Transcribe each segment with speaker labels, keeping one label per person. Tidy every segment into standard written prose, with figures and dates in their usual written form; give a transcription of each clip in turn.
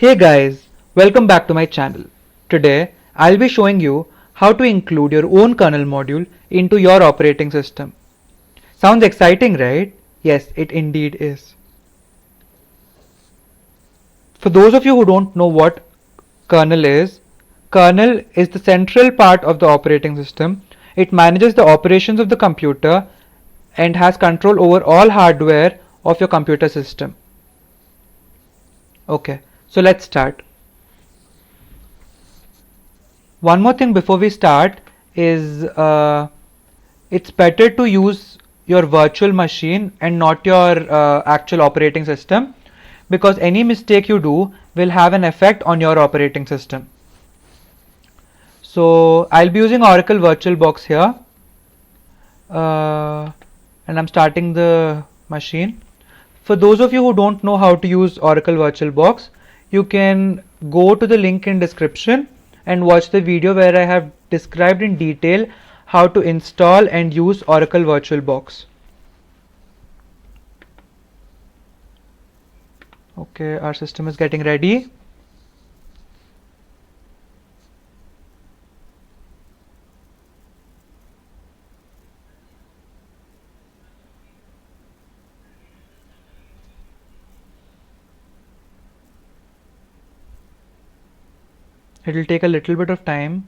Speaker 1: Hey guys, welcome back to my channel. Today I'll be showing you how to include your own kernel module into your operating system. Sounds exciting, right? Yes, it indeed is. For those of you who don't know what kernel is the central part of the operating system. It manages the operations of the computer and has control over all hardware of your computer system. Okay, so let's start. One more thing before we start is it's better to use your virtual machine and not your actual operating system, because any mistake you do will have an effect on your operating system. So I'll be using Oracle VirtualBox here, and I'm starting the machine. For those of you who don't know how to use Oracle VirtualBox, you can go to the link in description and watch the video where I have described in detail how to install and use Oracle VirtualBox. Okay, our system is getting ready. It will take a little bit of time.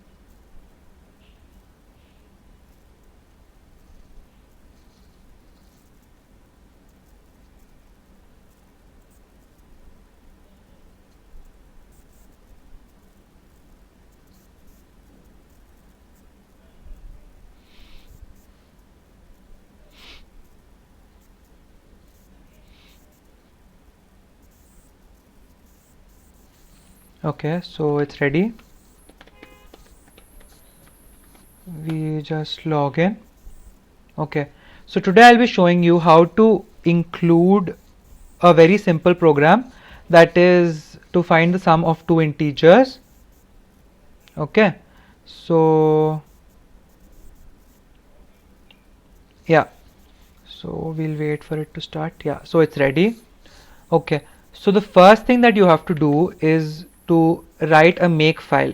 Speaker 1: Okay, so it's ready. We just log in. Okay, so today I'll be showing you how to include a very simple program, that is to find the sum of two integers. Okay, so yeah, so we'll wait for it to start. Yeah, so it's ready. Okay, so the first thing that you have to do is to write a make file.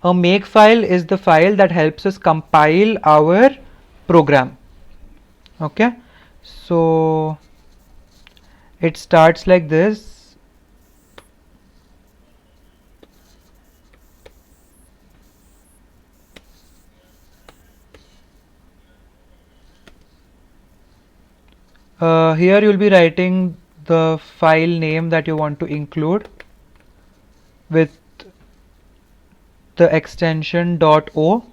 Speaker 1: A make file is the file that helps us compile our program. Okay, so it starts like this. Here you will be writing the file name that you want to include with the extension .o.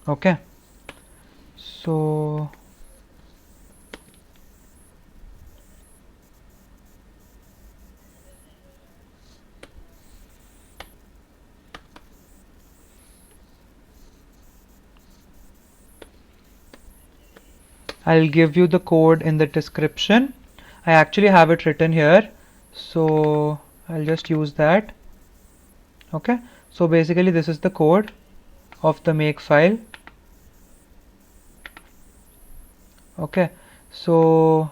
Speaker 1: Okay, so I'll give you the code in the description. I actually have it written here, so I'll just use that. Okay, so basically this is the code of the make file. Okay, so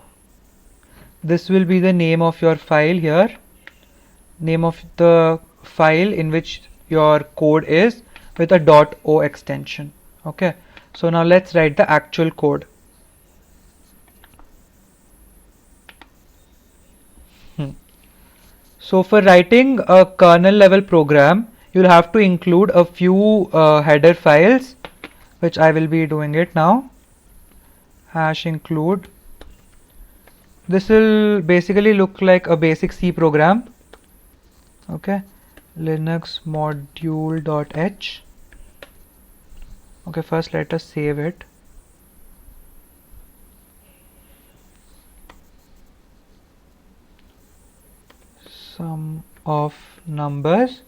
Speaker 1: this will be the name of your file here, name of the file in which your code is, with a .o extension. Okay, so now let's write the actual code. So for writing a kernel level program, you'll have to include a few header files, which I will be doing it now. Hash include. This will basically look like a basic C program. Okay, linux module.h. Okay, first let us save it. Sum of numbers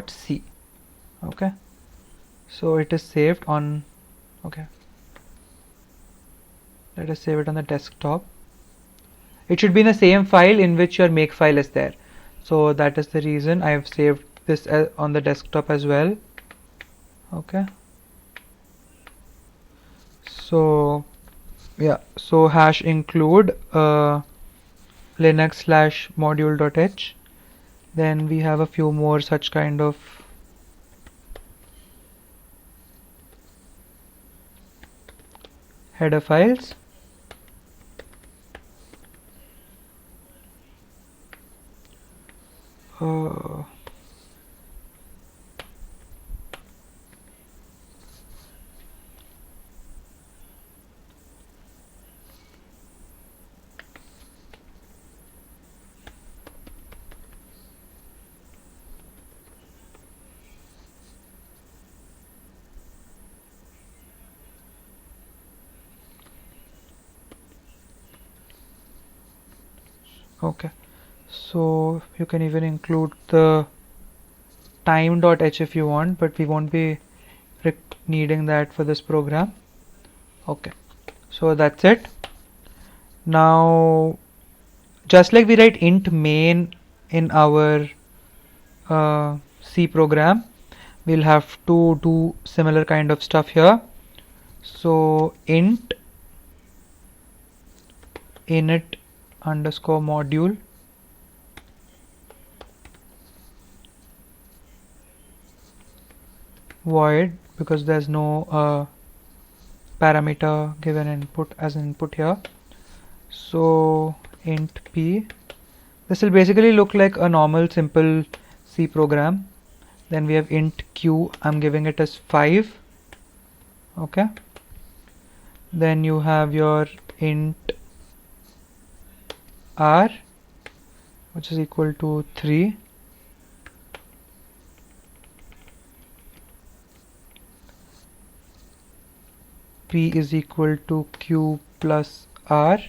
Speaker 1: .c. Okay, so it is saved on. Okay, let us save it on the desktop. It should be in the same file in which your make file is there, so that is the reason I have saved this on the desktop as well. Okay, so yeah, so hash include linux/module.h. Then we have a few more such kind of header files. Okay, so you can even include the time.h if you want, but we won't be needing that for this program. Okay, so that's it. Now, just like we write int main in our C program, we'll have to do similar kind of stuff here. So int init underscore module void, because there's no parameter given input as input here. So int p, this will basically look like a normal simple C program. Then we have int q, I'm giving it as 5. Okay, then you have your int r, which is equal to 3. P is equal to q plus r.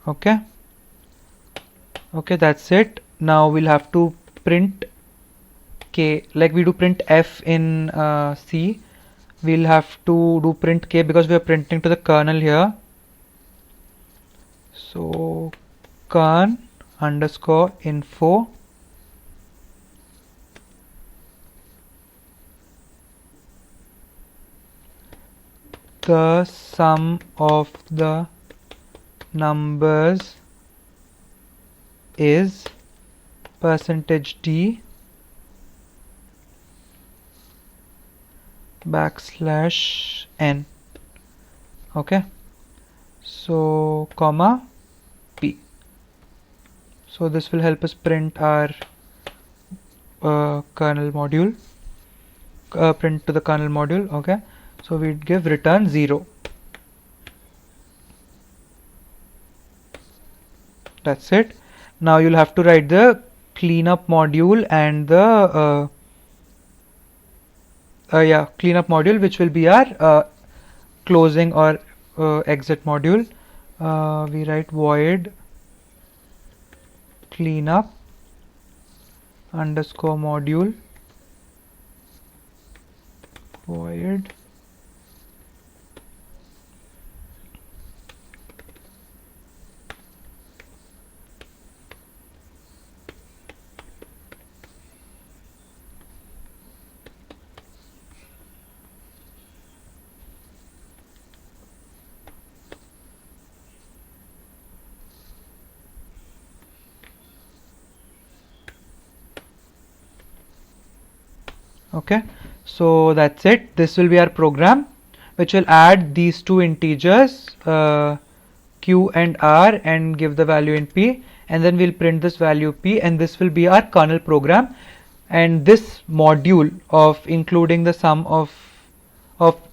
Speaker 1: Okay, that's it. Now we'll have to print k, like we do print f in C. We'll have to do print k because we are printing to the kernel here. So kern underscore info the sum of the numbers is %d \n. Okay, so comma p. So this will help us print our kernel module, print to the kernel module. Okay, so we'd give return 0. That's it. Now you'll have to write the cleanup module and the cleanup module, which will be our closing or exit module. We write void cleanup underscore module void Okay, so that's it. This will be our program, which will add these two integers q and r and give the value in p, and then we'll print this value p, and this will be our kernel program. And this module of including the sum of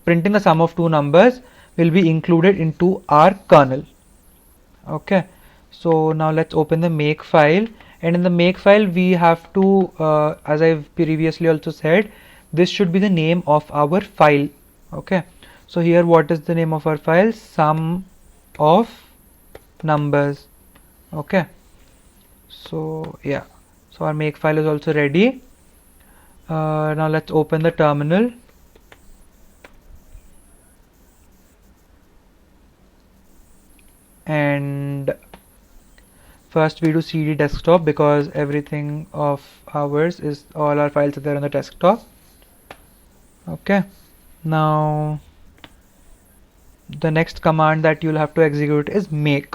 Speaker 1: printing the sum of two numbers will be included into our kernel. Okay, so now let's open the make file, and in the make file we have to as I've previously also said, this should be the name of our file. Okay, so here what is the name of our file? Sum of numbers. Okay, so yeah, so our make file is also ready. Now let's open the terminal. And first we do cd desktop, because everything of ours is, all our files are there on the desktop. Okay, now the next command that you'll have to execute is make.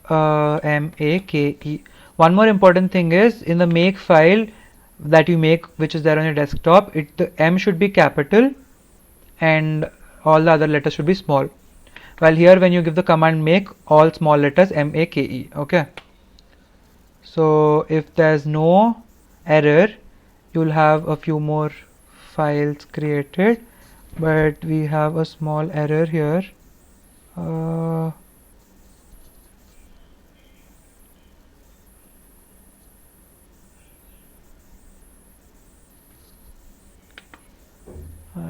Speaker 1: make. One more important thing is, in the make file that you make, which is there on your desktop, the M should be capital and all the other letters should be small. While here, when you give the command make, all small letters make. Okay. So if there's no error, you'll have a few more files created, but we have a small error here. Our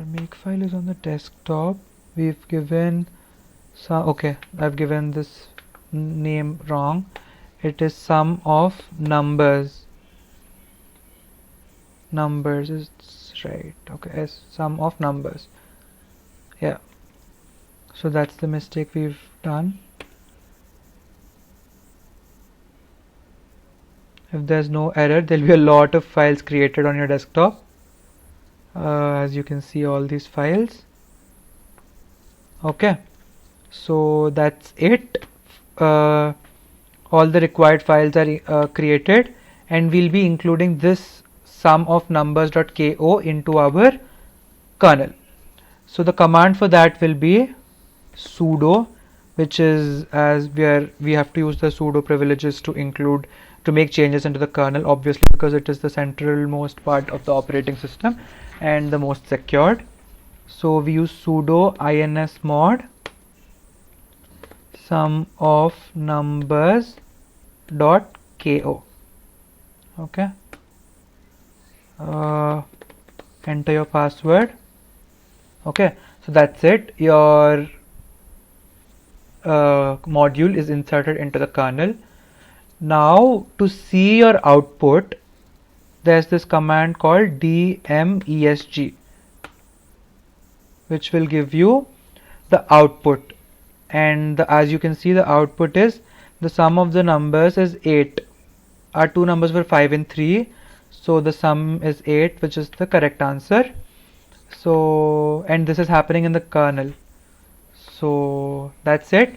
Speaker 1: make file is on the desktop. We've given some, okay, I've given this name wrong. It is sum of numbers. Numbers is right. Okay, as sum of numbers. Yeah. So that's the mistake we've done. If there's no error, there'll be a lot of files created on your desktop. As you can see, all these files. Okay, so that's it. All the required files are created, and we'll be including this sum of numbers.ko into our kernel. So the command for that will be sudo, which is, as we have to use the sudo privileges to make changes into the kernel, obviously, because it is the central most part of the operating system and the most secured. So we use sudo insmod sum of numbers dot ko. Okay. Enter your password. Okay, so that's it. Your module is inserted into the kernel. Now, to see your output, there's this command called dmesg, which will give you the output. And as you can see, the output is the sum of the numbers is 8. Our two numbers were 5 and 3. So the sum is 8, which is the correct answer. So, and this is happening in the kernel. So that's it.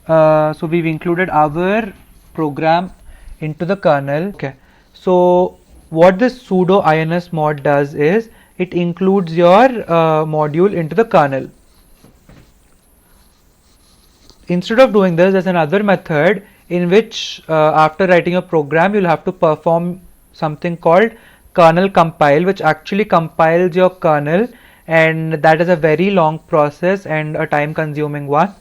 Speaker 1: So we've included our program into the kernel. Okay. So what this sudo insmod does is, it includes your module into the kernel. Instead of doing this, there's another method in which after writing a program, you'll have to perform something called kernel compile, which actually compiles your kernel, and that is a very long process and a time consuming one.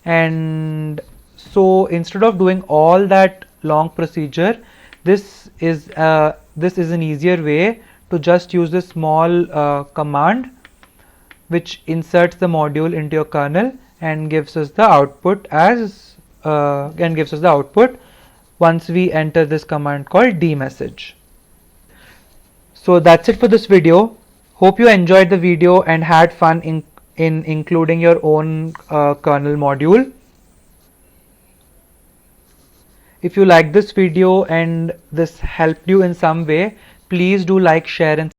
Speaker 1: And so instead of doing all that long procedure, this is an easier way to just use this small command which inserts the module into your kernel and gives us the output once we enter this command called dmesg. So that's it for this video. Hope you enjoyed the video and had fun in including your own kernel module. If you like this video and this helped you in some way, please do like, share and